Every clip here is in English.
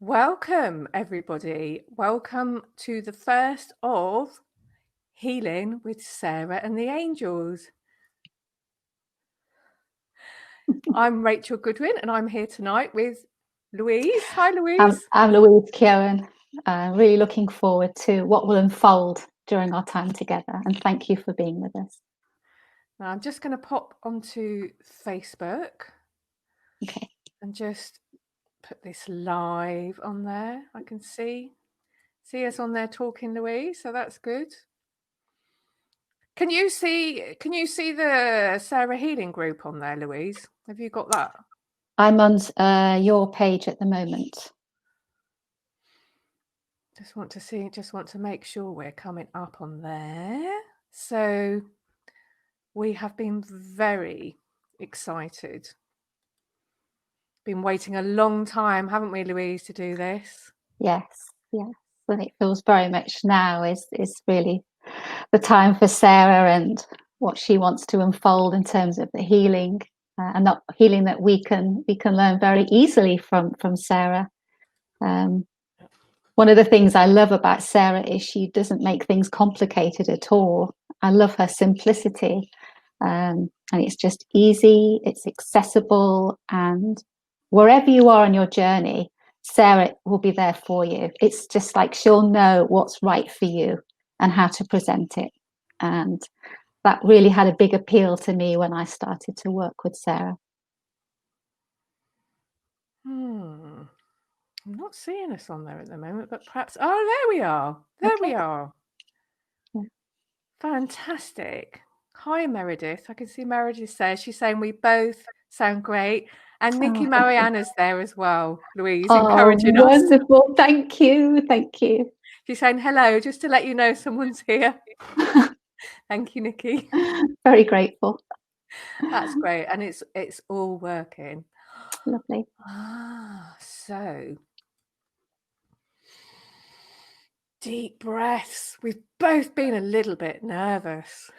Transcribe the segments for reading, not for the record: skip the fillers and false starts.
Welcome, everybody. Welcome to the first of Healing with Sarah and the Angels. I'm Rachel Goodwin, and I'm here tonight with Louise. Hi, Louise. I'm Louise Kieran. Really looking forward to what will unfold during our time together, and thank you for being with us. Now, I'm just going to pop onto Facebook Okay. and just put this live on there. I can see us on there talking, Louise, so that's good. Can you see the Sarah Healing group on there, Louise? Have you got that? I'm on your page at the moment. Just want to make sure we're coming up on there. So we have been very excited. Been waiting a long time, haven't we, Louise, to do this? Yes. And it feels very much now is really the time for Sarah and what she wants to unfold in terms of the healing, and that healing that we can learn very easily from Sarah. One of the things I love about Sarah is she doesn't make things complicated at all. I love her simplicity, and it's just easy, it's accessible, and wherever you are on your journey, Sarah will be there for you. It's just like she'll know what's right for you and how to present it. And that really had a big appeal to me when I started to work with Sarah. I'm not seeing us on there at the moment, but perhaps... Oh, there we are. We are. Yeah. Fantastic. Hi, Meredith. I can see Meredith says, she's saying we both sound great. And Nikki Mariana's there as well, Louise, encouraging us. Wonderful. Thank you. She's saying hello, just to let you know someone's here. Thank you, Nikki. Very grateful. That's great. And it's all working. Lovely. So deep breaths. We've both been a little bit nervous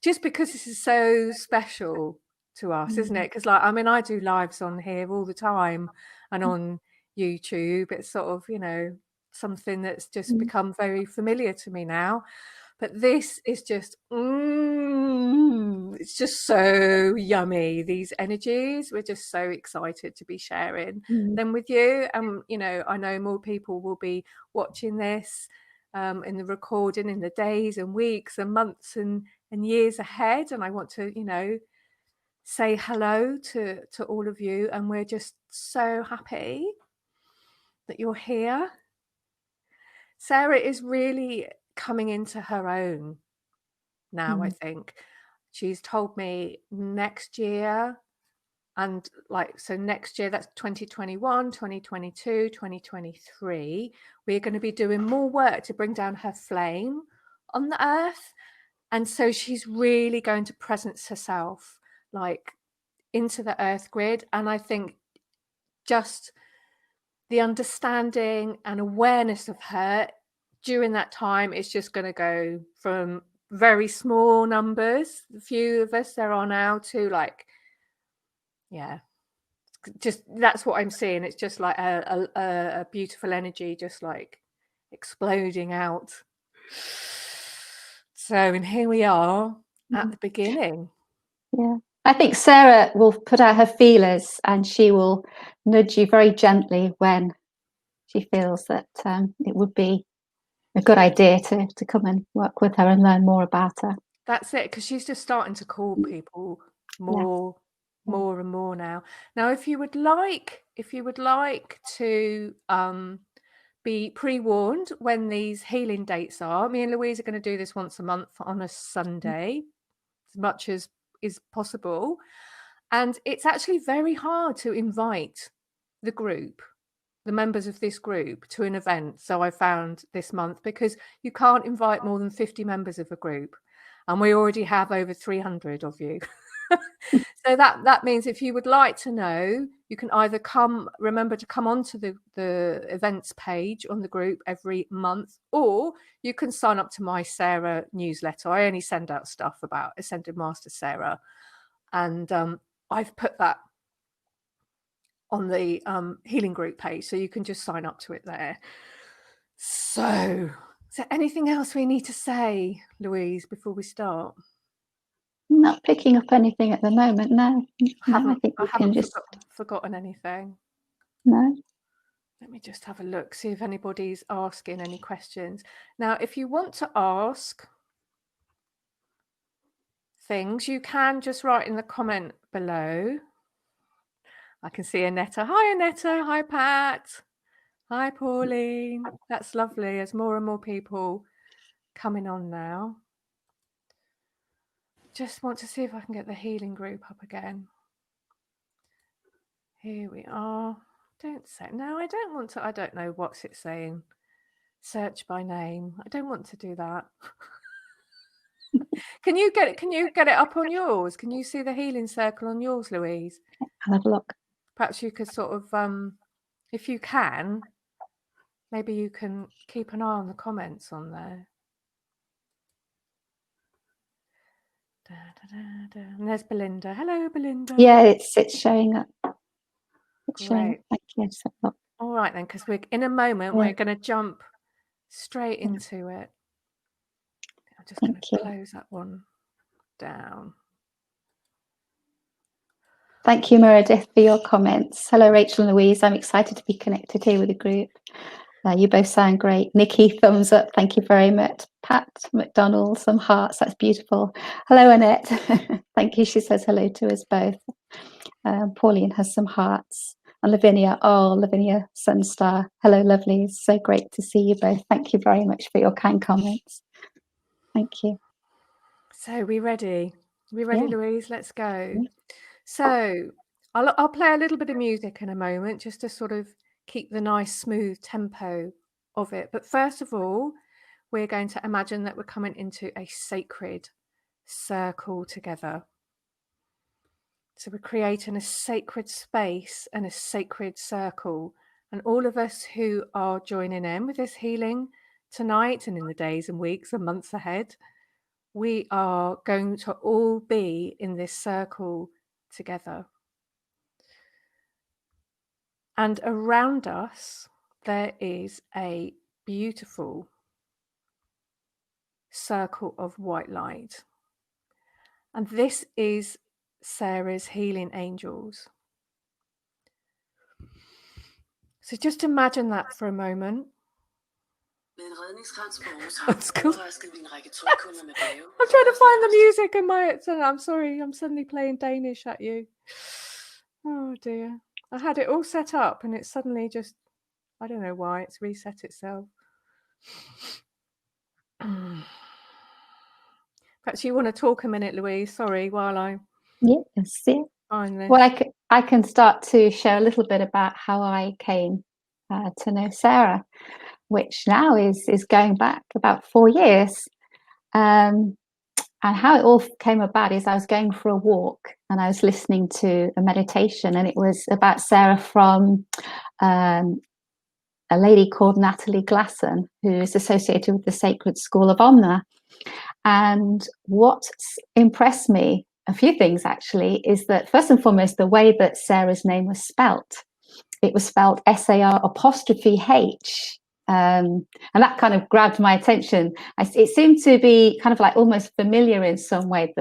just because this is so special to us, isn't it? Because I do lives on here all the time and on YouTube. It's sort of, something that's just become very familiar to me now. But this is just, it's just so yummy, these energies. We're just so excited to be sharing them with you. I know more people will be watching this in the recording in the days and weeks and months and years ahead. And I want to, say hello to all of you. And we're just so happy that you're here. Sarah is really coming into her own now. I think she's told me next year, and next year, that's 2021, 2022, 2023, we're going to be doing more work to bring down her flame on the earth. And so she's really going to presence herself into the earth grid. And I think just the understanding and awareness of her during that time is just going to go from very small numbers, the few of us there are now, to just that's what I'm seeing. It's just like a beautiful energy just exploding out. So, and here we are at the beginning. Yeah, I think Sarah will put out her feelers and she will nudge you very gently when she feels that it would be a good idea to come and work with her and learn more about her. That's it, because she's just starting to call people more and more now. Now, if you would like to be pre-warned when these healing dates are, me and Louise are going to do this once a month on a Sunday, as much as is possible. And it's actually very hard to invite the members of this group to an event. So I found this month, because you can't invite more than 50 members of a group. And we already have over 300 of you. So that means if you would like to know, you can either remember to come onto the events page on the group every month, or you can sign up to my Sarah newsletter. I only send out stuff about Ascended Master Sarah. And I've put that on the healing group page, so you can just sign up to it there. So, is there anything else we need to say, Louise, before we start? Not picking up anything at the moment, no. I think we can just... forgotten anything. No. Let me just have a look, see if anybody's asking any questions. Now, if you want to ask things, you can just write in the comment below. I can see Annetta. Hi, Annetta. Hi, Pat. Hi, Pauline. That's lovely. There's more and more people coming on now. Just want to see if I can get the healing group up again. Here we are. Don't say no. I don't want to. I don't know what's it saying. Search by name. I don't want to do that. Can you get it up on yours? Can you see the healing circle on yours, Louise? I'll have a look. Perhaps you could sort of, if you can, maybe you can keep an eye on the comments on there. Da, da, da, da. And there's Belinda. Hello, Belinda. Yeah, it's showing up. It's Great. showing up. Thank you. So, all right then, because we're in a moment, we're going to jump straight into it. I'm just going to close that one down. Thank you, Meredith, for your comments. Hello, Rachel and Louise. I'm excited to be connected here with the group. You both sound great. Nikki, thumbs up. Thank you very much. Pat McDonald, some hearts. That's beautiful. Hello, Annette. Thank you. She says hello to us both. Pauline has some hearts. And Lavinia. Oh, Lavinia Sunstar. Hello, lovely. So great to see you both. Thank you very much for your kind comments. Thank you. So we ready? We ready, Louise? Let's go. So I'll play a little bit of music in a moment just to sort of keep the nice smooth tempo of it. But first of all, we're going to imagine that we're coming into a sacred circle together. So we're creating a sacred space and a sacred circle. And all of us who are joining in with this healing tonight and in the days and weeks and months ahead, we are going to all be in this circle together. And around us, there is a beautiful circle of white light. And this is Sarah's healing angels. So just imagine that for a moment. That's cool. I'm trying to find the music in my... I'm sorry, I'm suddenly playing Danish at you. Oh dear. I had it all set up and it suddenly just... I don't know why, it's reset itself. Perhaps you want to talk a minute, Louise. Sorry, while I... Yes, yeah. Find this. Well, I can start to share a little bit about how I came to know Sarah, which now is going back about 4 years. And how it all came about is I was going for a walk and I was listening to a meditation, and it was about Sarah from a lady called Natalie Glasson, who is associated with the Sacred School of Omna. And what impressed me, a few things actually, is that first and foremost, the way that Sarah's name was spelt. It was spelled SAR''H. And that kind of grabbed my attention. It seemed to be kind of like almost familiar in some way.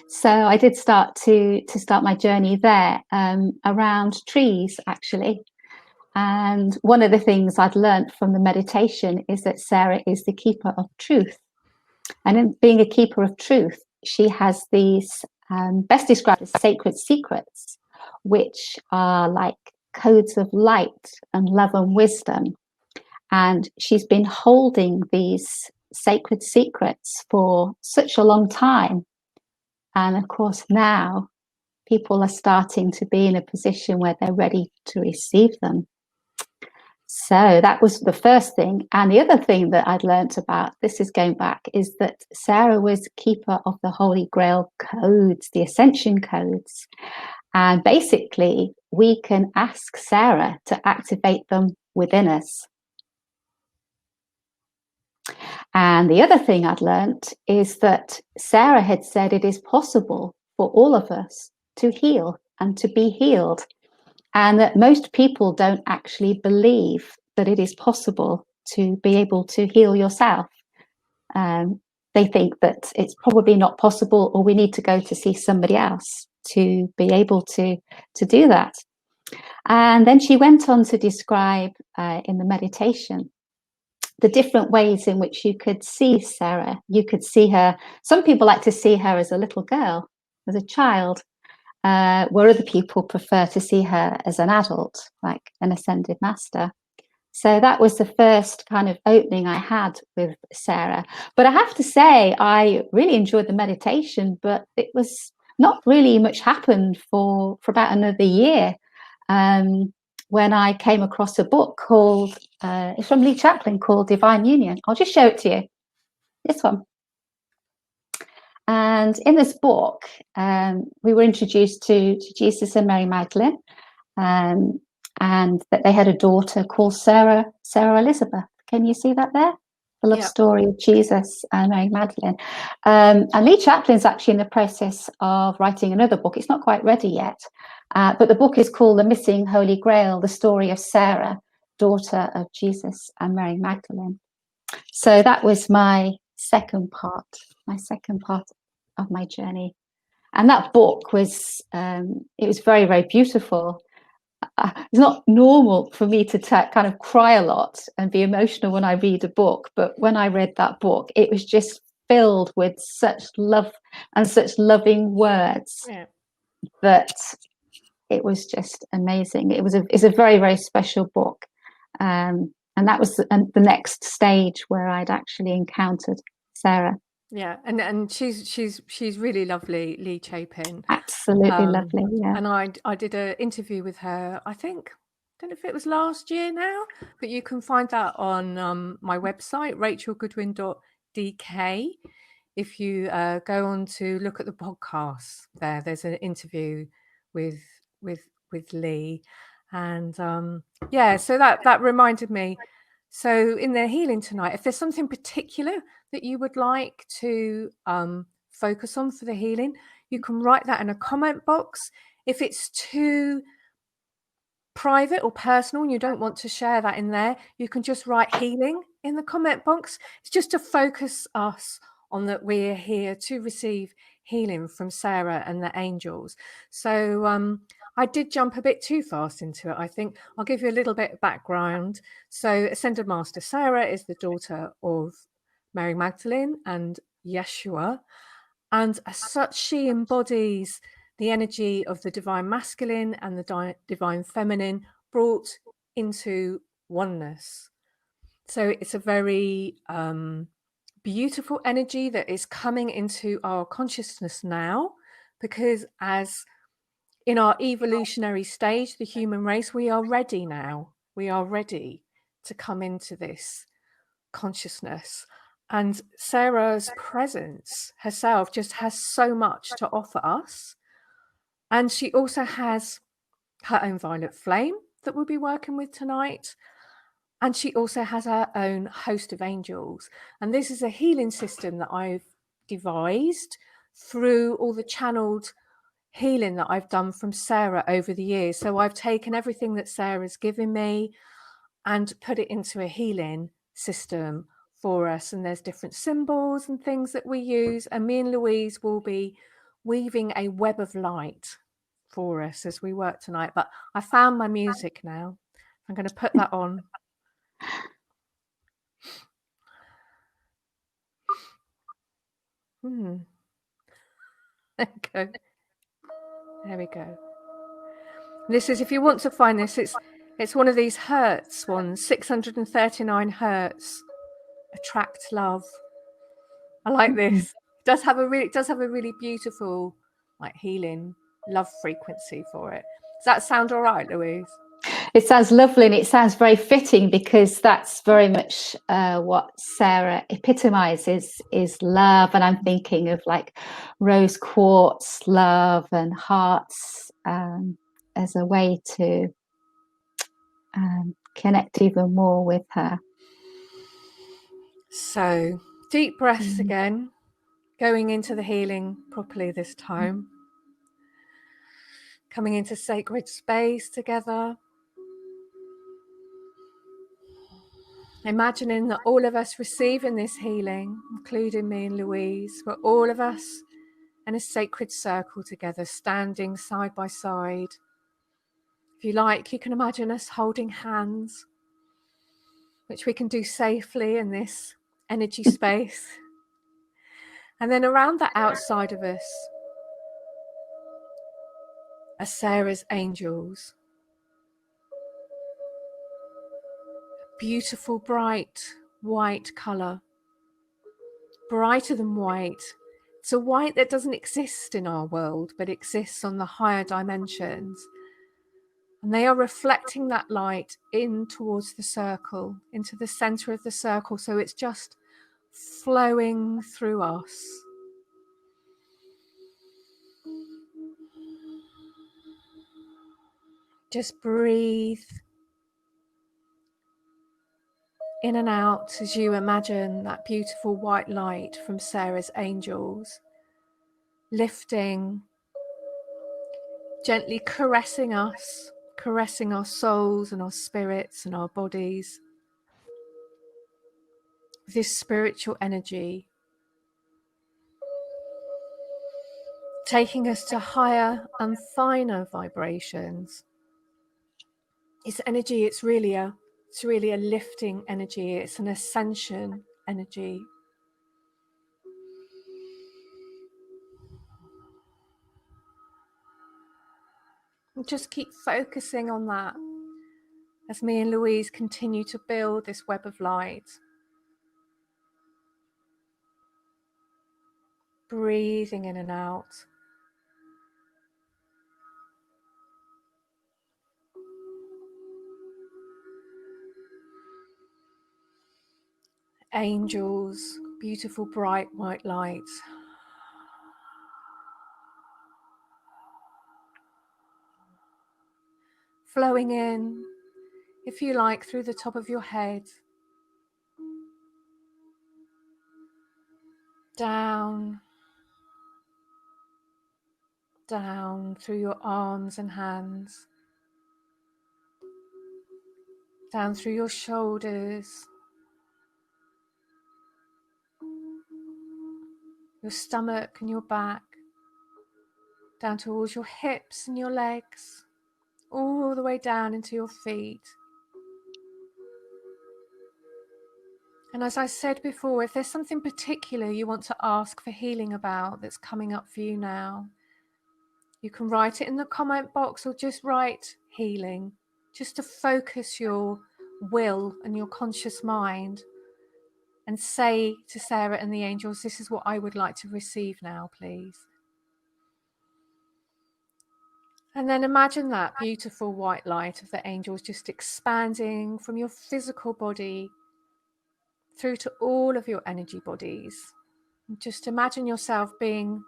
So I did start my journey there around trees, actually. And one of the things I'd learned from the meditation is that Sarah is the keeper of truth. And in being a keeper of truth, she has these best described as sacred secrets, which are like codes of light and love and wisdom. And she's been holding these sacred secrets for such a long time. And of course, now people are starting to be in a position where they're ready to receive them. So that was the first thing. And the other thing that I'd learnt about, this is going back, is that Sarah was keeper of the Holy Grail codes, the Ascension codes. And basically, we can ask Sarah to activate them within us. And the other thing I'd learnt is that Sarah had said it is possible for all of us to heal and to be healed. And that most people don't actually believe that it is possible to be able to heal yourself. They think that it's probably not possible, or we need to go to see somebody else to be able to do that. And then she went on to describe in the meditation the different ways in which you could see Sarah. You could see her, some people like to see her as a little girl, as a child, where other people prefer to see her as an adult, like an ascended master. So that was the first kind of opening I had with Sarah. But I have to say, I really enjoyed the meditation, but it was not really much happened for about another year. When I came across a book called, it's from Lee Chaplin, called Divine Union. I'll just show it to you. This one. And in this book, we were introduced to Jesus and Mary Magdalene. And that they had a daughter called Sarah Elizabeth. Can you see that there? The love story of Jesus and Mary Magdalene. And Lee Chaplin's actually in the process of writing another book. It's not quite ready yet, but the book is called The Missing Holy Grail, the story of Sarah, daughter of Jesus and Mary Magdalene. So that was my second part of my journey. And that book was, it was very, very beautiful. It's not normal for me to kind of cry a lot and be emotional when I read a book, but when I read that book, it was just filled with such love and such loving words that it was just amazing. It's a very, very special book, and that was the next stage where I'd actually encountered Sarah. Yeah, and she's really lovely, Lee Chapin. Absolutely lovely, yeah. And I did an interview with her, I think, I don't know if it was last year now, but you can find that on my website, rachelgoodwin.dk. If you go on to look at the podcast there's an interview with Lee. And so that reminded me. So in the healing tonight, if there's something particular that you would like to focus on for the healing, you can write that in a comment box. If it's too private or personal and you don't want to share that in there, you can just write healing in the comment box. It's just to focus us on that we're here to receive healing from Sarah and the angels. So I did jump a bit too fast into it, I think. I'll give you a little bit of background. So Ascended Master Sarah is the daughter of Mary Magdalene and Yeshua. And as such, she embodies the energy of the divine masculine and the divine feminine brought into oneness. So it's a very beautiful energy that is coming into our consciousness now, because as in our evolutionary stage, the human race, we are ready now. We are ready to come into this consciousness. And Sarah's presence herself just has so much to offer us. And she also has her own violet flame that we'll be working with tonight. And she also has her own host of angels. And this is a healing system that I've devised through all the channeled healing that I've done from Sarah over the years. So I've taken everything that Sarah's given me and put it into a healing system for us. And there's different symbols and things that we use. And me and Louise will be weaving a web of light for us as we work tonight. But I found my music now. I'm going to put that on. There we go. There we go. This is, if you want to find this, it's one of these hertz ones, 639 hertz. Attract love. I like this. It does have a really beautiful, like, healing love frequency for it. Does that sound all right, Louise? It sounds lovely, and it sounds very fitting, because that's very much what Sarah epitomizes, is love. And I'm thinking of like rose quartz love and hearts as a way to connect even more with her. So deep breaths again, going into the healing properly this time. coming into sacred space together. Imagining that all of us receiving this healing, including me and Louise, we're all of us in a sacred circle together, standing side by side. If you like, you can imagine us holding hands, which we can do safely in this energy space. And then around the outside of us are Sarah's angels. Beautiful, bright, white colour. Brighter than white. It's a white that doesn't exist in our world, but exists on the higher dimensions. And they are reflecting that light in towards the circle, into the centre of the circle. So it's just flowing through us. Just breathe in and out as you imagine that beautiful white light from Sarah's angels lifting, gently caressing us, caressing our souls and our spirits and our bodies. This spiritual energy taking us to higher and finer vibrations. It's energy, it's really a lifting energy, it's an ascension energy. And just keep focusing on that as me and Louise continue to build this web of light. Breathing in and out. Angels, beautiful bright white light. Flowing in, if you like, through the top of your head. Down, down through your arms and hands. Down through your shoulders. Your stomach and your back. Down towards your hips and your legs. All the way down into your feet. And as I said before, if there's something particular you want to ask for healing about that's coming up for you now, you can write it in the comment box or just write healing, just to focus your will and your conscious mind and say to Sarah and the angels, this is what I would like to receive now, please. And then imagine that beautiful white light of the angels just expanding from your physical body through to all of your energy bodies. And just imagine yourself being,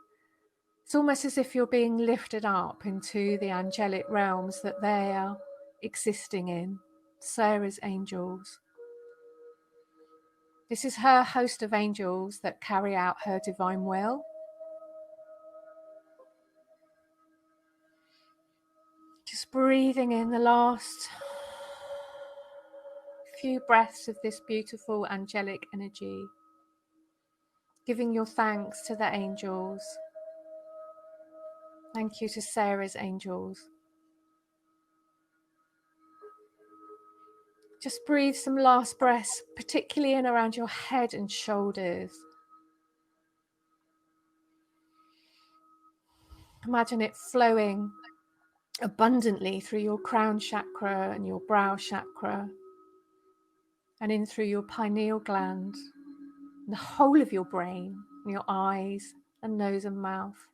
it's almost as if you're being lifted up into the angelic realms that they are existing in, Sarah's angels. This is her host of angels that carry out her divine will. Just breathing in the last few breaths of this beautiful angelic energy. Giving your thanks to the angels. Thank you to Sarah's angels. Just breathe some last breaths, particularly in around your head and shoulders. Imagine it flowing abundantly through your crown chakra and your brow chakra, and in through your pineal gland, and the whole of your brain, and your eyes and nose and mouth,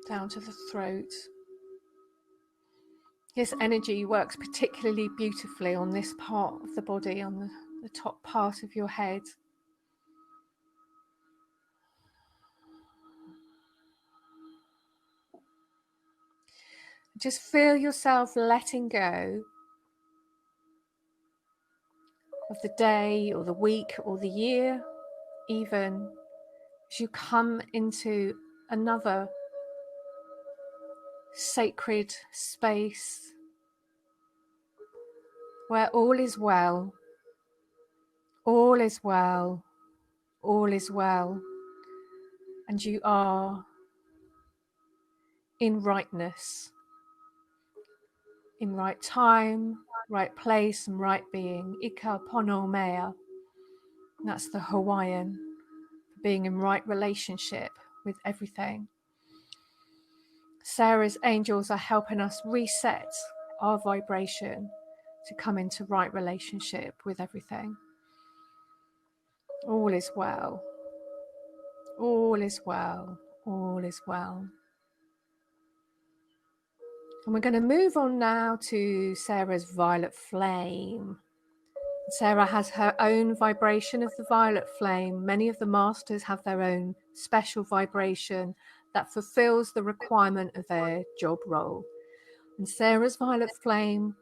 down to the throat. This energy works particularly beautifully on this part of the body, on the top part of your head. Just feel yourself letting go of the day or the week or the year, even as you come into another sacred space where all is well, all is well, all is well, and you are in rightness, in right time, right place, and right being. Ika pono mea. That's the Hawaiian, being in right relationship with everything. Sarah's angels are helping us reset our vibration to come into right relationship with everything. All is well. All is well. All is well. And we're going to move on now to Sarah's violet flame. Sarah has her own vibration of the violet flame. Many of the masters have their own special vibration that fulfills the requirement of their job role. And Sarah's violet flame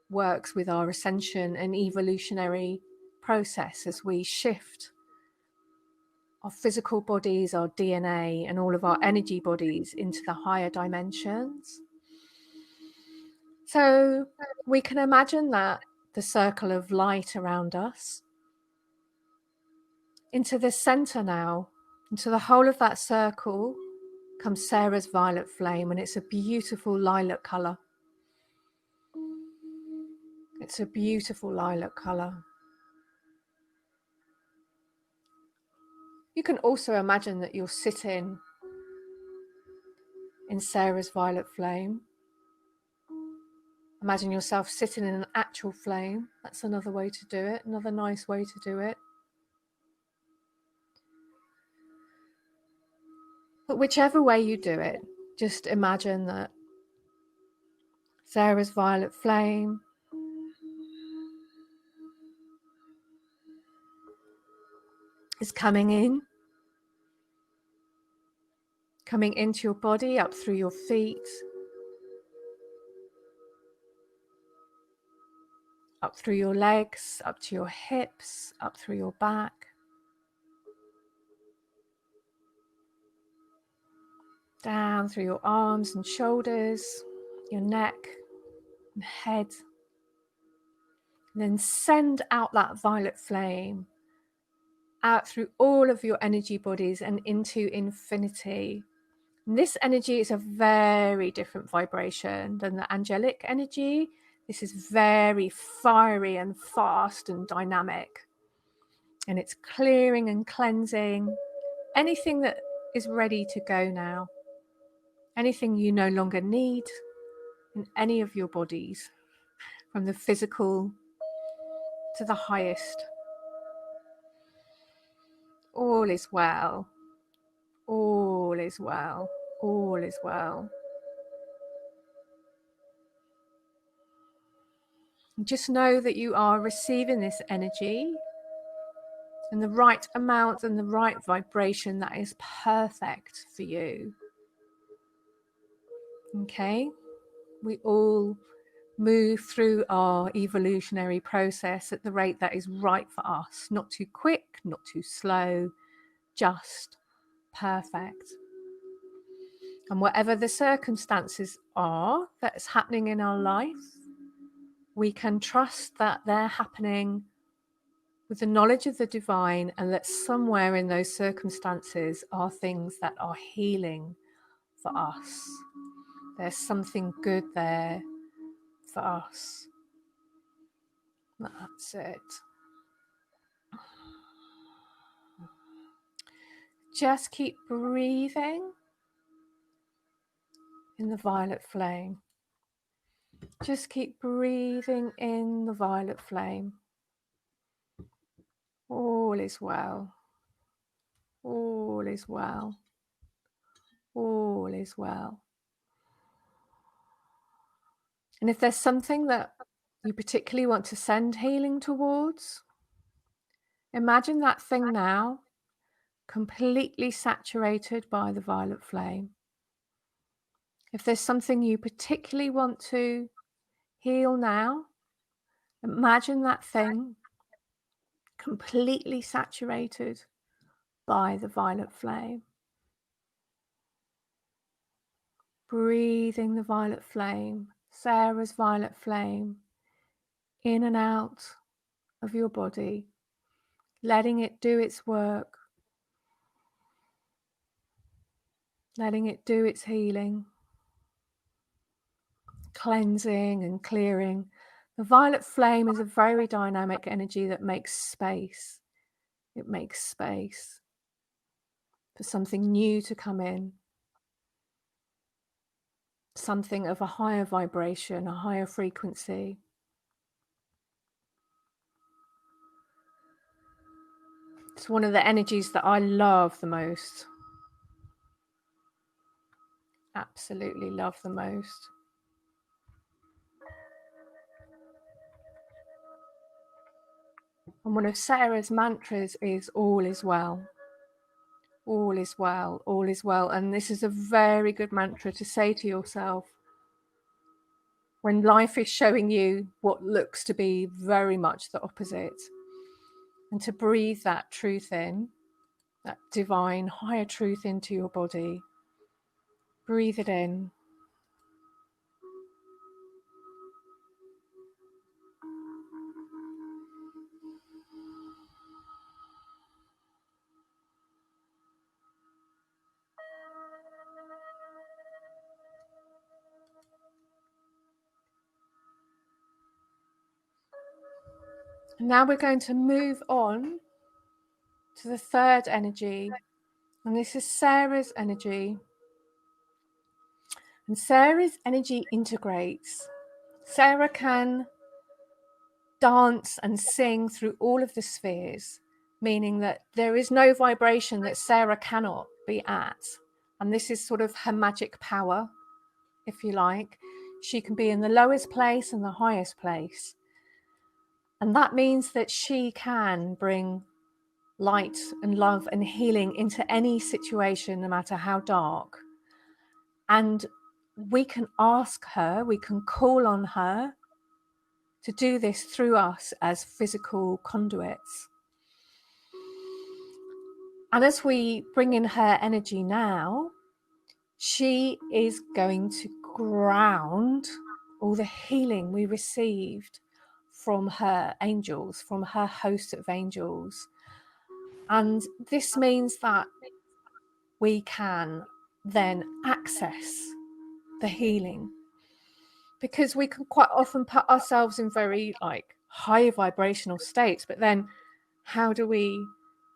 works with our ascension and evolutionary process as we shift our physical bodies, our DNA, and all of our energy bodies into the higher dimensions. So we can imagine that the circle of light around us, into the center now, into the whole of that circle comes Sarah's violet flame, and it's a beautiful lilac color. It's a beautiful lilac color. You can also imagine that you're sitting in Sarah's violet flame. Imagine yourself sitting in an actual flame. That's another way to do it, another nice way to do it. But whichever way you do it, just imagine that Sarah's violet flame is coming into your body, up through your feet, up through your legs, up to your hips, up through your back. Down through your arms and shoulders, your neck and head. And then send out that violet flame out through all of your energy bodies and into infinity. And this energy is a very different vibration than the angelic energy. This is very fiery and fast and dynamic. And it's clearing and cleansing anything that is ready to go now. Anything you no longer need in any of your bodies, from the physical to the highest. All is well. All is well. All is well. Just know that you are receiving this energy in the right amount and the right vibration that is perfect for you. Okay? We all move through our evolutionary process at the rate that is right for us. Not too quick, not too slow, just perfect. And whatever the circumstances are that's happening in our life, we can trust that they're happening with the knowledge of the divine, and that somewhere in those circumstances are things that are healing for us. There's something good there for us. That's it. Just keep breathing in the violet flame. Just keep breathing in the violet flame. All is well. All is well. All is well. And if there's something that you particularly want to send healing towards, imagine that thing now completely saturated by the violet flame. If there's something you particularly want to heal now, imagine that thing completely saturated by the violet flame. breathing the violet flame, Sarah's violet flame, in and out of your body, letting it do its work, letting it do its healing, cleansing and clearing. The violet flame is a very dynamic energy that makes space. It makes space for something new to come in, something of a higher vibration, a higher frequency. It's one of the energies that I love the most. Absolutely love the most. And one of Sarah's mantras is all is well. All is well, all is well. And this is a very good mantra to say to yourself when life is showing you what looks to be very much the opposite. And to breathe that truth in, that divine higher truth into your body. Breathe it in. And now we're going to move on to the third energy. And this is Sarah's energy. And Sarah's energy integrates. Sarah can dance and sing through all of the spheres, meaning that there is no vibration that Sarah cannot be at. And this is sort of her magic power, if you like. She can be in the lowest place and the highest place. And that means that she can bring light and love and healing into any situation, no matter how dark. And we can ask her, we can call on her to do this through us as physical conduits. And as we bring in her energy now, she is going to ground all the healing we received from her angels, from her host of angels. And this means that we can then access the healing, because we can quite often put ourselves in very high vibrational states, but then how do we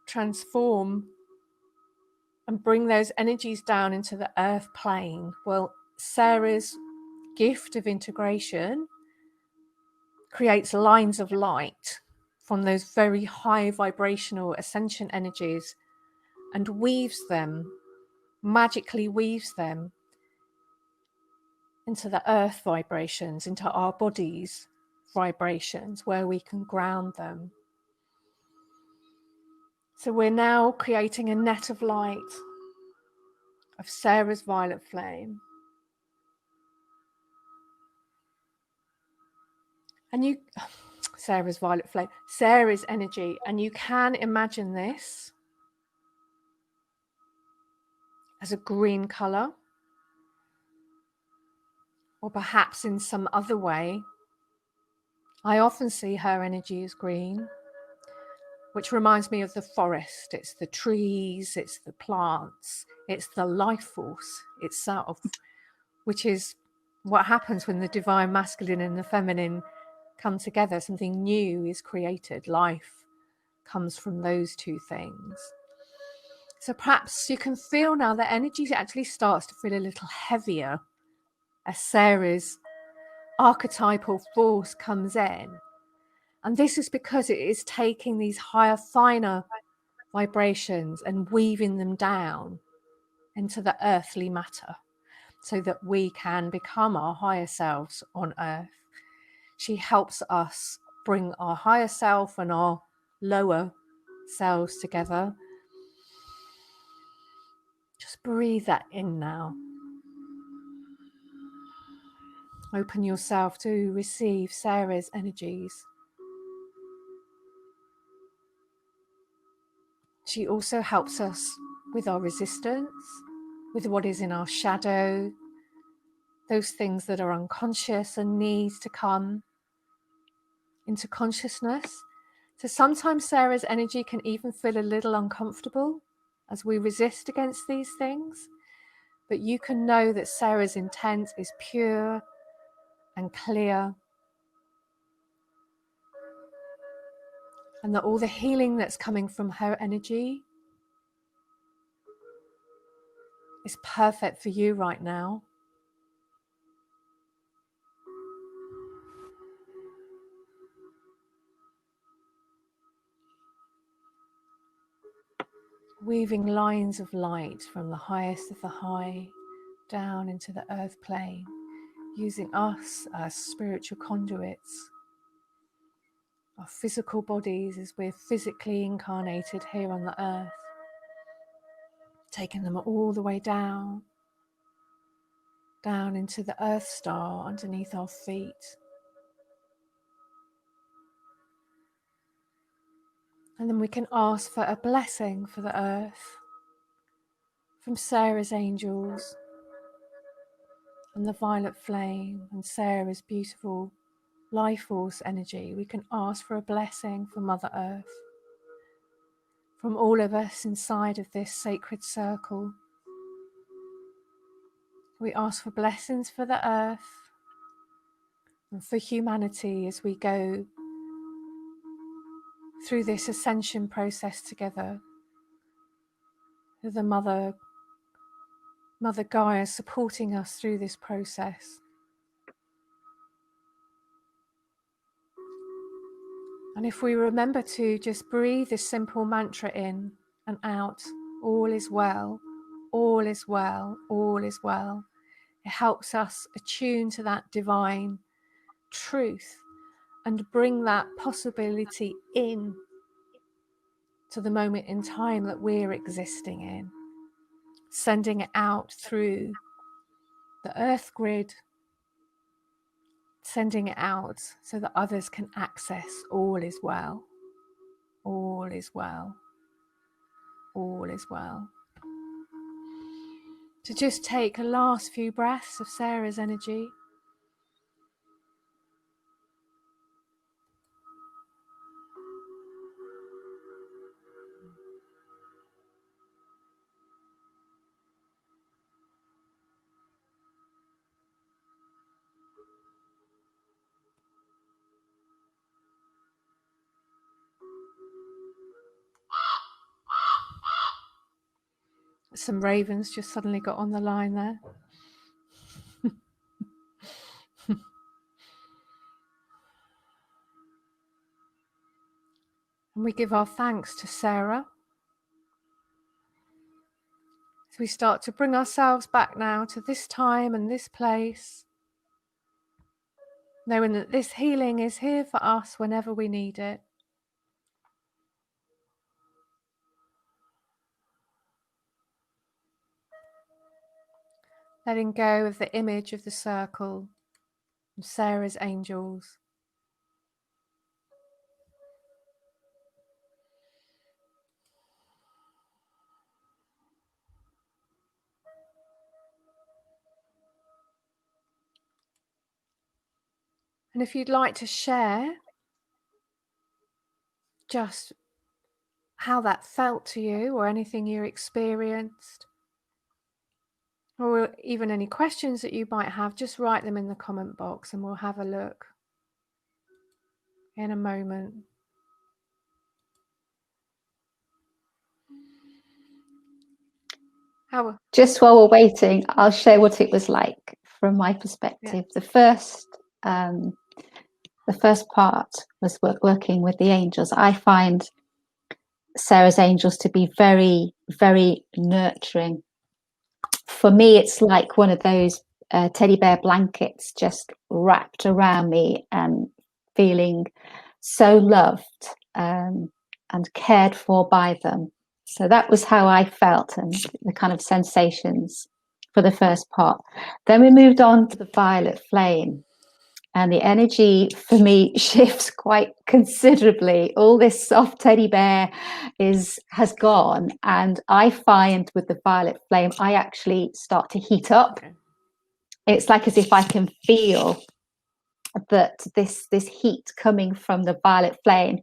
transform and bring those energies down into the earth plane? Well, Sarah's gift of integration creates lines of light from those very high vibrational ascension energies and weaves them, magically weaves them into the earth vibrations, into our bodies vibrations, where we can ground them. So we're now creating a net of light of Sarah's violet flame. And you, Sarah's violet flame, Sarah's energy, and you can imagine this as a green color, or perhaps in some other way. I often see her energy as green, which reminds me of the forest. It's the trees, it's the plants, it's the life force itself, which is what happens when the divine masculine and the feminine come together. Something new is created. Life comes from those two things. So perhaps you can feel now that energy actually starts to feel a little heavier as Sarah's archetypal force comes in. And this is because it is taking these higher, finer vibrations and weaving them down into the earthly matter so that we can become our higher selves on earth. She helps us bring our higher self and our lower selves together. Just breathe that in now. Open yourself to receive Sarah's energies. She also helps us with our resistance, with what is in our shadow, those things that are unconscious and need to come into consciousness. So sometimes Sarah's energy can even feel a little uncomfortable as we resist against these things. But you can know that Sarah's intent is pure and clear, and that all the healing that's coming from her energy is perfect for you right now. Weaving lines of light from the highest of the high down into the earth plane, using us as spiritual conduits, our physical bodies as we're physically incarnated here on the earth, taking them all the way down into the earth star underneath our feet. And then we can ask for a blessing for the earth from Sarah's angels and the violet flame and Sarah's beautiful life force energy. We can ask for a blessing for Mother Earth from all of us inside of this sacred circle. We ask for blessings for the earth and for humanity as we go through this ascension process together. The Mother Gaia supporting us through this process. And if we remember to just breathe this simple mantra in and out, all is well, all is well, all is well. It helps us attune to that divine truth and bring that possibility in to the moment in time that we're existing in, sending it out through the earth grid, sending it out so that others can access all is well, all is well, all is well. To just take a last few breaths of Sarah's energy. Some ravens just suddenly got on the line there. And we give our thanks to Sarah. So we start to bring ourselves back now to this time and this place, knowing that this healing is here for us whenever we need it. Letting go of the image of the circle and Sarah's angels. And if you'd like to share just how that felt to you or anything you experienced, or even any questions that you might have, just write them in the comment box and we'll have a look in a moment. Just while we're waiting, I'll share what it was like from my perspective. Yeah. The first part was working with the angels. I find Sarah's angels to be very, very nurturing. For me, it's like one of those teddy bear blankets just wrapped around me and feeling so loved and cared for by them. So that was how I felt and the kind of sensations for the first part. Then we moved on to the violet flame. And the energy for me shifts quite considerably. All this soft teddy bear has gone. And I find with the violet flame, I actually start to heat up. it's like as if I can feel that this heat coming from the violet flame.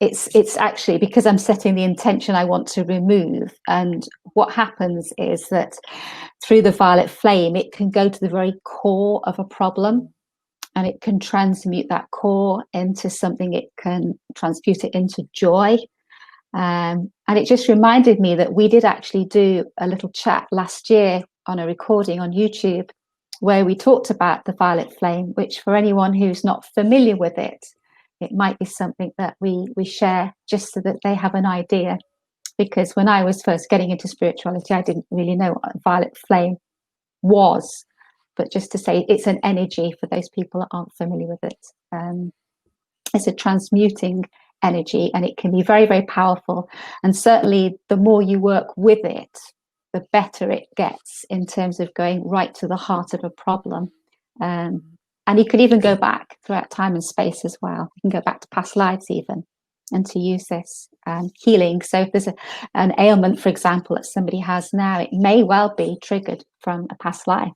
It's actually because I'm setting the intention I want to remove, and what happens is that through the violet flame it can go to the very core of a problem, and it can transmute that core into something, it can transmute it into joy. And it just reminded me that we did actually do a little chat last year on a recording on YouTube where we talked about the violet flame, which for anyone who's not familiar with it, it might be something that we share just so that they have an idea. Because when I was first getting into spirituality, I didn't really know what a violet flame was. But just to say, it's an energy for those people that aren't familiar with it. It's a transmuting energy, and it can be very, very powerful. And certainly the more you work with it, the better it gets in terms of going right to the heart of a problem. And you could even go back throughout time and space as well. You can go back to past lives even, and to use this healing. So if there's an ailment, for example, that somebody has now, it may well be triggered from a past life,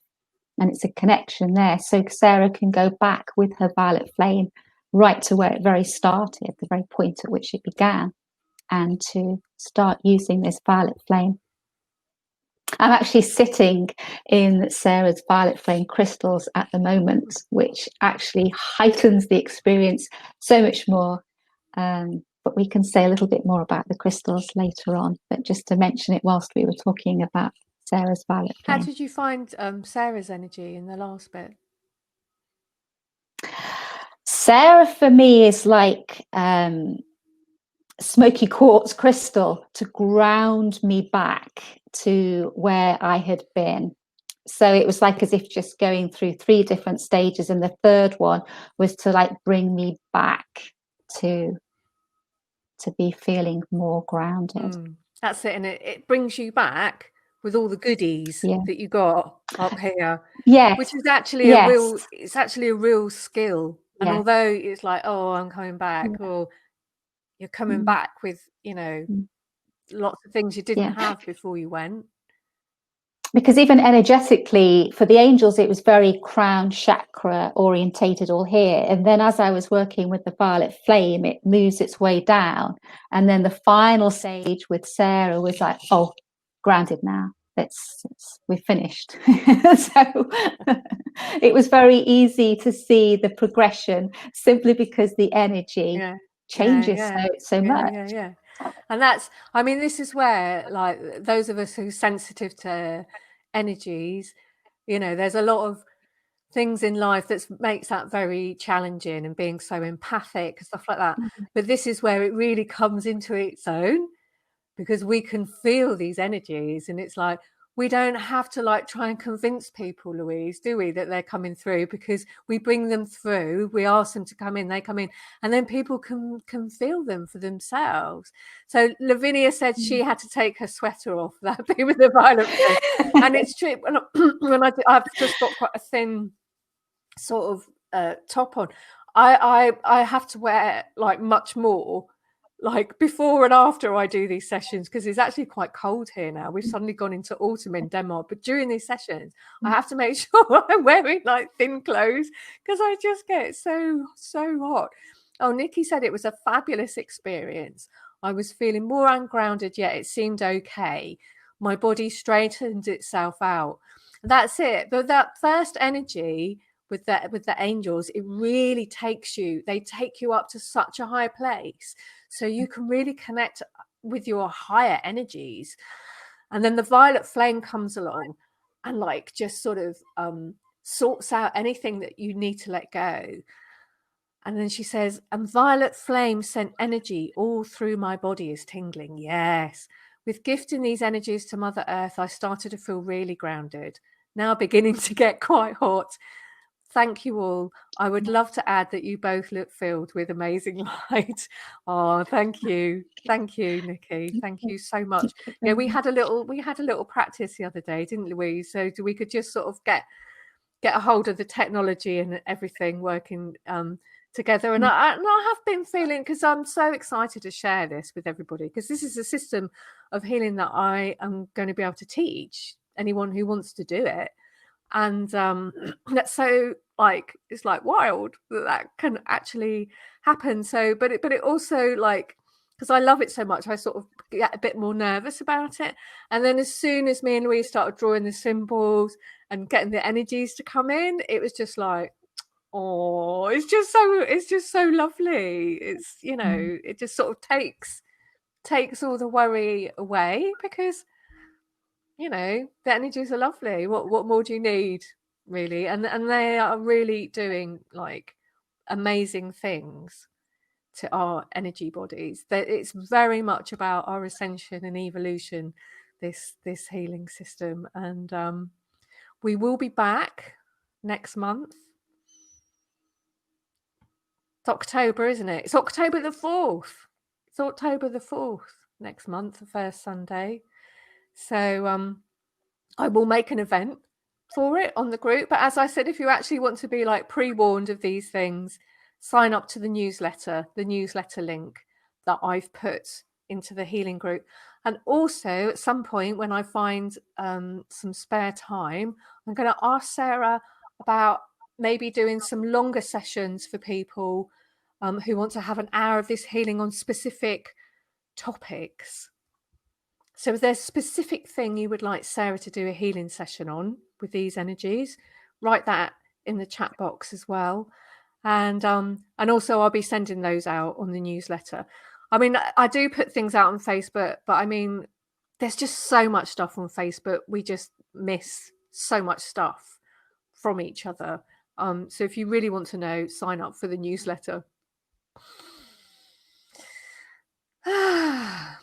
and it's a connection there. So Sarah can go back with her violet flame right to where it very started, the very point at which it began, and to start using this violet flame. I'm actually sitting in Sarah's violet flame crystals at the moment, which actually heightens the experience so much more. But we can say a little bit more about the crystals later on, but just to mention it whilst we were talking about Sarah's violet flame. How did you find Sarah's energy in the last bit? Sarah for me is like smoky quartz crystal to ground me back to where I had been. So it was like as if just going through 3 different stages, and the third one was to like bring me back to be feeling more grounded. That's it, and it brings you back with all the goodies that you got up here. Yes, which is actually it's actually a real skill. And although it's like, oh, I'm coming back, or you're coming back with, you know, lots of things you didn't have before you went. Because even energetically, for the angels, it was very crown chakra orientated all here. And then as I was working with the violet flame, it moves its way down. And then the final stage with Sarah was like, oh, grounded now. We've finished. So it was very easy to see the progression simply because the energy changes so much. And that's, I mean, this is where, like, those of us who are sensitive to energies, you know, there's a lot of things in life that makes that very challenging, and being so empathic and stuff like that. But this is where it really comes into its own, because we can feel these energies, and it's like, we don't have to like try and convince people, Louise, do we, that they're coming through, because we bring them through, we ask them to come in, they come in, and then people can feel them for themselves. So Lavinia said she had to take her sweater off, that bit with the violet flame. And it's true, when I've just got quite a thin sort of top on, I have to wear like much more, like before and after I do these sessions, because it's actually quite cold here now. We've suddenly gone into autumn in Denmark, but during these sessions I have to make sure I'm wearing like thin clothes, because I just get so hot. Oh, Nikki said it was a fabulous experience. I was feeling more ungrounded, yet it seemed okay. My body straightened itself out. That's it. But that first energy with the angels, it really takes you, they take you up to such a high place, so you can really connect with your higher energies. And then the violet flame comes along and like just sort of sorts out anything that you need to let go. And then she says, and violet flame sent energy all through my body is tingling. Yes, with gifting these energies to Mother Earth, I started to feel really grounded, now beginning to get quite hot. Thank you all. I would love to add that you both look filled with amazing light. Oh, thank you. Thank you, Nikki. Thank you so much. Yeah, we had a little practice the other day, didn't we? So we could just sort of get a hold of the technology and everything working together. And I have been feeling, because I'm so excited to share this with everybody, because this is a system of healing that I am going to be able to teach anyone who wants to do it. And that's so like, it's like wild that can actually happen. So but it also, like, because I love it so much, I sort of get a bit more nervous about it. And then as soon as me and Louise started drawing the symbols and getting the energies to come in, it was just like, oh, it's just so lovely. It's, you know, it just sort of takes all the worry away, because, you know, the energies are lovely. What more do you need, really? And they are really doing like amazing things to our energy bodies. That it's very much about our ascension and evolution, this healing system. And we will be back next month. It's October, isn't it? It's October the 4th. It's October the 4th next month, the first Sunday. So I will make an event for it on the group. But as I said, if you actually want to be like pre-warned of these things, sign up to the newsletter link that I've put into the healing group. And also at some point when I find some spare time, I'm going to ask Sarah about maybe doing some longer sessions for people who want to have an hour of this healing on specific topics. So if there's a specific thing you would like Sarah to do a healing session on with these energies, write that in the chat box as well. And also I'll be sending those out on the newsletter. I mean, I do put things out on Facebook, but I mean, there's just so much stuff on Facebook. We just miss so much stuff from each other. So if you really want to know, sign up for the newsletter. I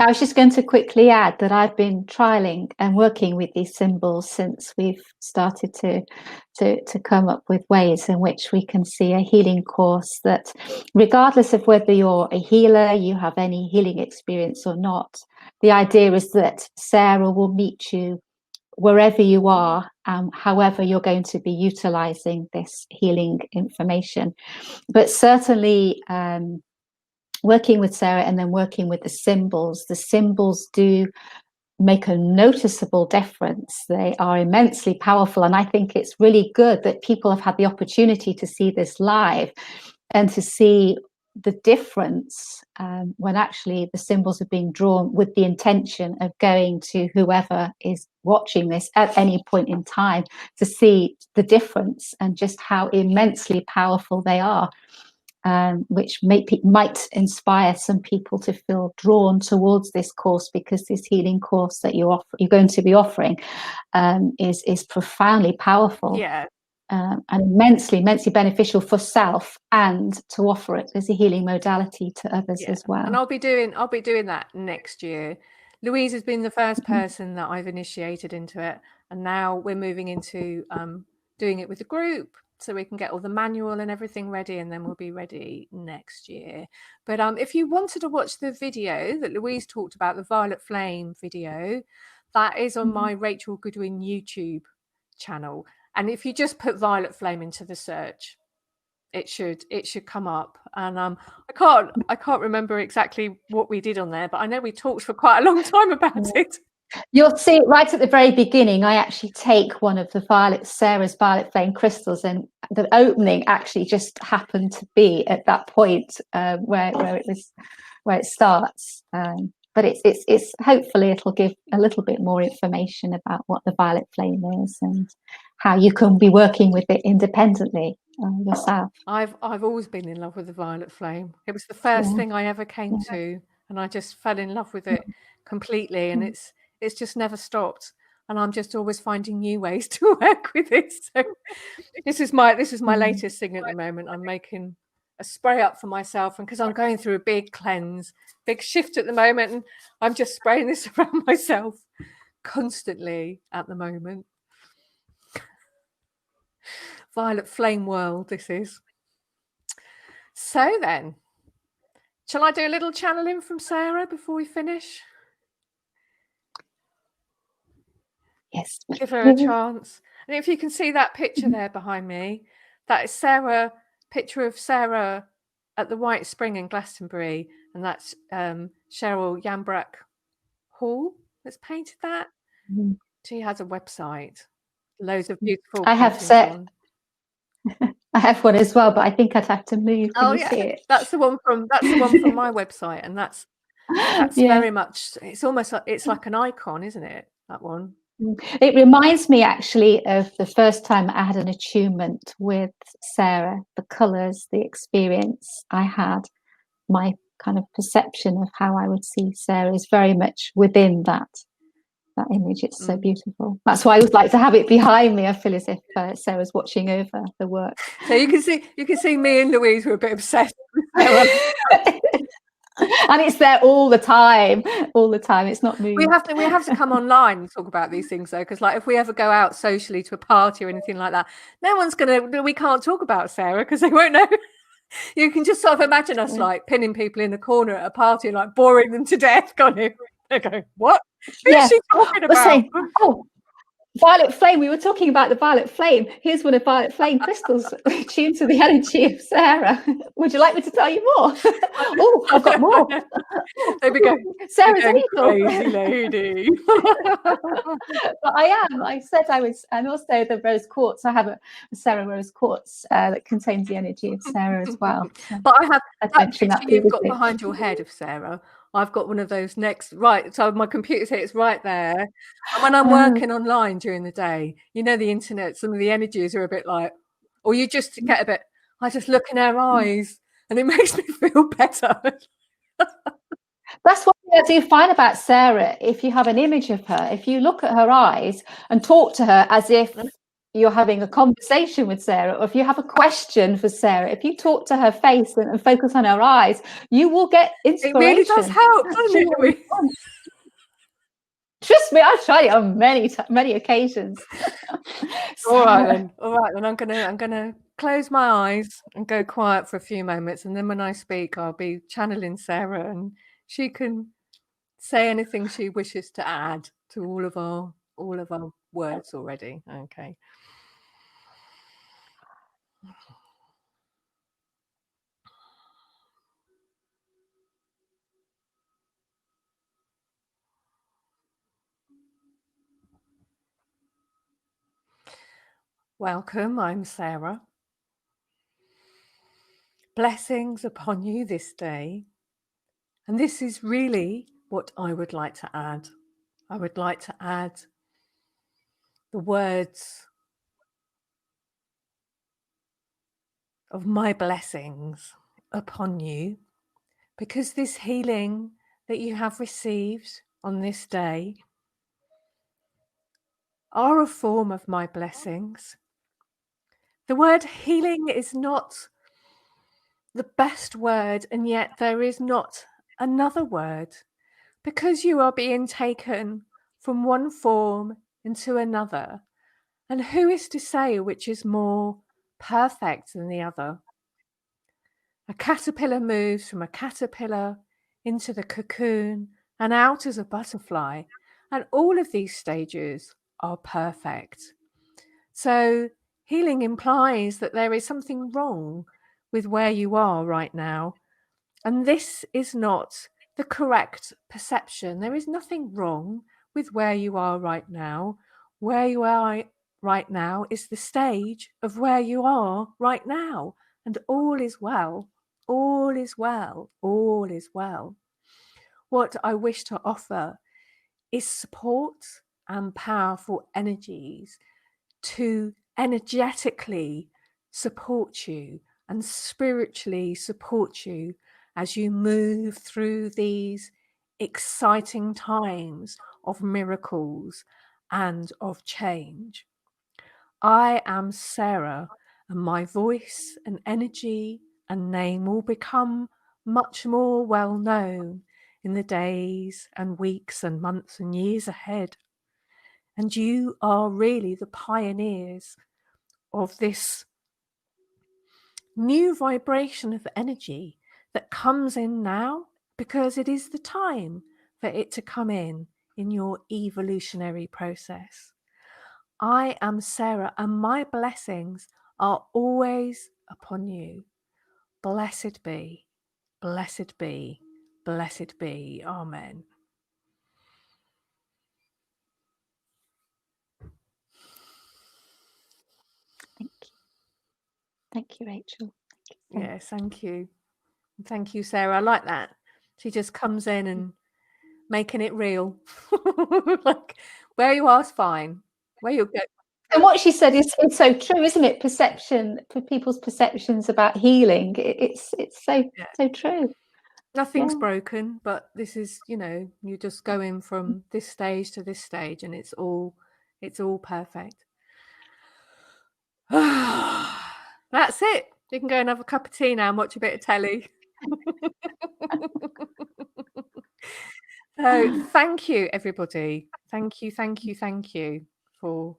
was just going to quickly add that I've been trialing and working with these symbols since we've started to come up with ways in which we can see a healing course that, regardless of whether you're a healer, you have any healing experience or not, the idea is that Sarah will meet you wherever you are, however you're going to be utilizing this healing information. But certainly, working with Sarah and then working with the symbols do make a noticeable difference. They are immensely powerful. And I think it's really good that people have had the opportunity to see this live and to see the difference when actually the symbols are being drawn with the intention of going to whoever is watching this at any point in time, to see the difference and just how immensely powerful they are. Which might inspire some people to feel drawn towards this course, because this healing course that you're going to be offering is profoundly powerful. Yeah. And immensely beneficial for self, and to offer it as a healing modality to others as well. And I'll be doing that next year. Louise has been the first person that I've initiated into it, and now we're moving into doing it with the group, so we can get all the manual and everything ready, and then we'll be ready next year. But if you wanted to watch the video that Louise talked about, the Violet Flame video, that is on my Rachel Goodwin YouTube channel. And if you just put Violet Flame into the search, it should come up. And I can't remember exactly what we did on there, but I know we talked for quite a long time about it. You'll see right at the very beginning, I actually take one of the Sarah's Violet Flame crystals, and the opening actually just happened to be at that point where it starts. But it's hopefully it'll give a little bit more information about what the Violet Flame is and how you can be working with it independently yourself. I've always been in love with the Violet Flame. It was the first thing I ever came to, and I just fell in love with it completely. And it's just never stopped. And I'm just always finding new ways to work with it. So this is my latest thing at the moment. I'm making a spray up for myself, and because I'm going through a big cleanse, big shift at the moment, and I'm just spraying this around myself constantly at the moment. Violet Flame world, this is. So then, shall I do a little channeling from Sarah before we finish? Yes. Give her a chance. And if you can see that picture there behind me, that is Sarah, picture of Sarah at the White Spring in Glastonbury, and that's Cheryl Yambrak Hall that's painted that. She has a website. Loads of beautiful I have paintings on. I have one as well, but I think I'd have to move. Can Oh you yeah, see it? that's the one from my website, and that's Yeah. very much. It's almost like it's like an icon, isn't it? That one. It reminds me actually of the first time I had an attunement with Sarah. The colours, the experience I had, my kind of perception of how I would see Sarah is very much within that image. It's so beautiful. That's why I would like to have it behind me. I feel as if Sarah's watching over the work. So you can see me and Louise were a bit obsessed with Sarah. And it's there all the time. It's not moved. We have to come online and talk about these things though, because like if we ever go out socially to a party or anything like that, we can't talk about Sarah because they won't know. You can just sort of imagine us like pinning people in the corner at a party and like boring them to death. They're going, what? Who's she talking about? Saying, oh, Violet Flame. We were talking about the Violet Flame. Here's one of Violet Flame crystals tuned to the energy of Sarah. Would you like me to tell you more? Oh, I've got more. They'd be going, Sarah's crazy lady. But I am. I said I was, and also the rose quartz. I have a Sarah rose quartz that contains the energy of Sarah as well. But I have that picture you've got behind your head of Sarah. I've got one of those next, right, so my computer says it's right there. And when I'm working online during the day, you know, the internet, some of the energies are a bit like, or you just get a bit, I just look in her eyes and it makes me feel better. That's what I do find about Sarah. If you have an image of her, if you look at her eyes and talk to her as if you're having a conversation with Sarah, or if you have a question for Sarah, if you talk to her face and focus on her eyes, you will get inspiration. It really does help, doesn't it? Trust me, I've tried it on many occasions. All right then. I'm gonna close my eyes and go quiet for a few moments, and then when I speak, I'll be channeling Sarah, and she can say anything she wishes to add to all of our words already. Okay. Welcome, I'm Sarah. Blessings upon you this day. And this is really what I would like to add. I would like to add the words of my blessings upon you, because this healing that you have received on this day are a form of my blessings. The word healing is not the best word, and yet there is not another word, because you are being taken from one form into another. And who is to say which is more perfect than the other? A caterpillar moves from a caterpillar into the cocoon and out as a butterfly, and all of these stages are perfect. So healing implies that there is something wrong with where you are right now, and this is not the correct perception. There is nothing wrong with where you are right now. Where you are right now is the stage of where you are right now, and all is well. All is well. All is well. What I wish to offer is support and powerful energies to energetically support you and spiritually support you as you move through these exciting times of miracles and of change. I am Sarah, and my voice and energy and name will become much more well known in the days and weeks and months and years ahead. And you are really the pioneers of this new vibration of energy that comes in now, because it is the time for it to come in your evolutionary process. I am Sarah, and my blessings are always upon you. Blessed be, blessed be, blessed be. Amen. Thank you, Rachel. Yes, thank you. Thank you, Sarah. I like that. She just comes in and making it real. Like, where you are is fine. Where you'll go. And what she said is so true, isn't it? Perception, for people's perceptions about healing, it's so true. Nothing's broken, but this is, you know, you're just going from this stage to this stage, and it's all perfect. That's it. You can go and have a cup of tea now and watch a bit of telly. So thank you, everybody. Thank you for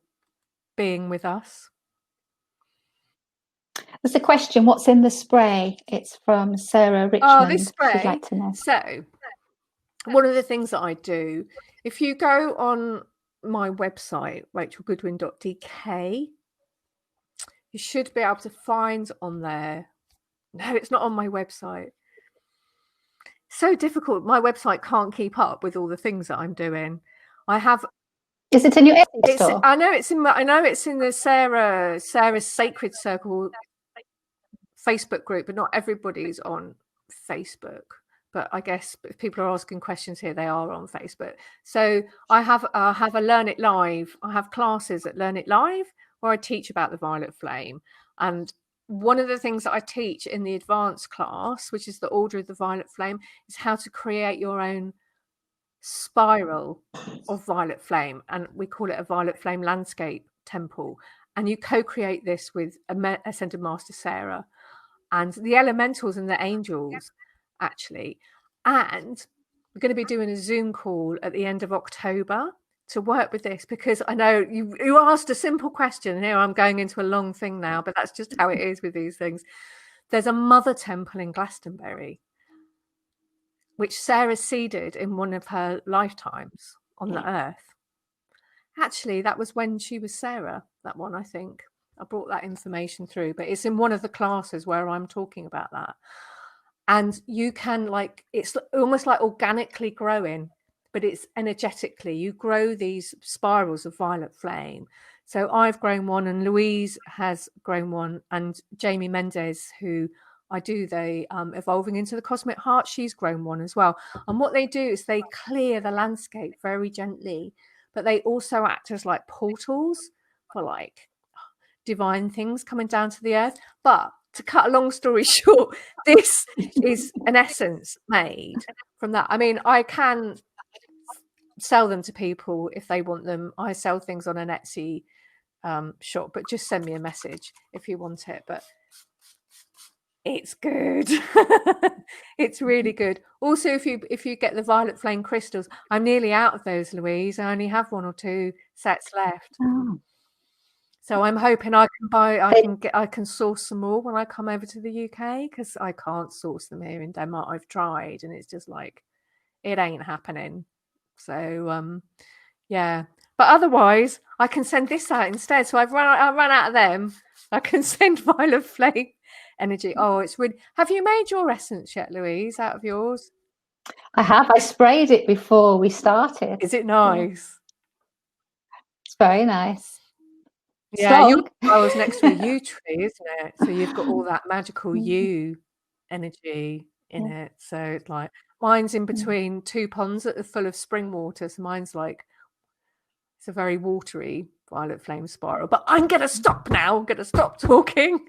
being with us. There's a question, what's in the spray? It's from Sarah Richmond. Oh, this spray. She'd like to know. So one of the things that I do, if you go on my website, rachelgoodwin.dk, you should be able to find on there. No, it's not on my website. So difficult. My website can't keep up with all the things that I'm doing. I have. Is it in your Etsy store? I know it's in the Sarah's Sacred Circle Facebook group, but not everybody's on Facebook. But I guess if people are asking questions here, they are on Facebook. So I have a Learn It Live. I have classes at Learn It Live where I teach about the violet flame. And one of the things that I teach in the advanced class, which is the Order of the Violet Flame, is how to create your own spiral of violet flame. And we call it a violet flame landscape temple. And you co-create this with Ascended Master Sarah and the elementals and the angels, actually. And we're going to be doing a Zoom call at the end of October to work with this, because I know you asked a simple question, and here I'm going into a long thing now, but that's just how it is with these things. There's a mother temple in Glastonbury, which Sarah seeded in one of her lifetimes on the earth. Actually, that was when she was Sarah, that one, I think. I brought that information through, but it's in one of the classes where I'm talking about that. And you can, like, it's almost like organically growing, but it's energetically. You grow these spirals of violet flame. So I've grown one, and Louise has grown one, and Jamie Mendez, who I do the Evolving into the Cosmic Heart, she's grown one as well. And what they do is they clear the landscape very gently, but they also act as like portals for like divine things coming down to the earth. But to cut a long story short, this is an essence made from that. I mean, I can sell them to people if they want them. I sell things on an Etsy shop, but just send me a message if you want it. But it's good. It's really good. Also, if you get the violet flame crystals, I'm nearly out of those, Louise. I only have 1 or 2 sets left. Oh. So I'm hoping I can source some more when I come over to the UK, because I can't source them here in Denmark. I've tried, and it's just like, it ain't happening. So yeah, but otherwise I can send this out instead. So I've run out of them. I can send violet flame energy. Oh, it's really. Have you made your essence yet, Louise, out of yours? I have. I sprayed it before we started. Is it nice? It's very nice. Yeah, your was next to a yew tree, isn't it? So you've got all that magical yew energy in it. So it's like, mine's in between 2 ponds that are full of spring water. So mine's like, it's a very watery violet flame spiral. But I'm going to stop now. I'm going to stop talking.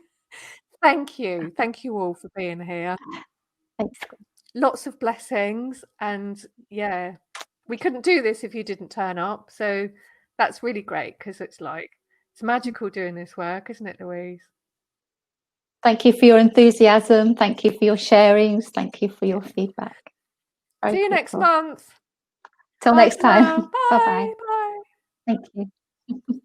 Thank you. Thank you all for being here. Thanks. Lots of blessings. And yeah, we couldn't do this if you didn't turn up. So that's really great, because it's like, it's magical doing this work, isn't it, Louise? Thank you for your enthusiasm. Thank you for your sharings. Thank you for your feedback. See you next month. Till next time. Bye. Bye. Thank you.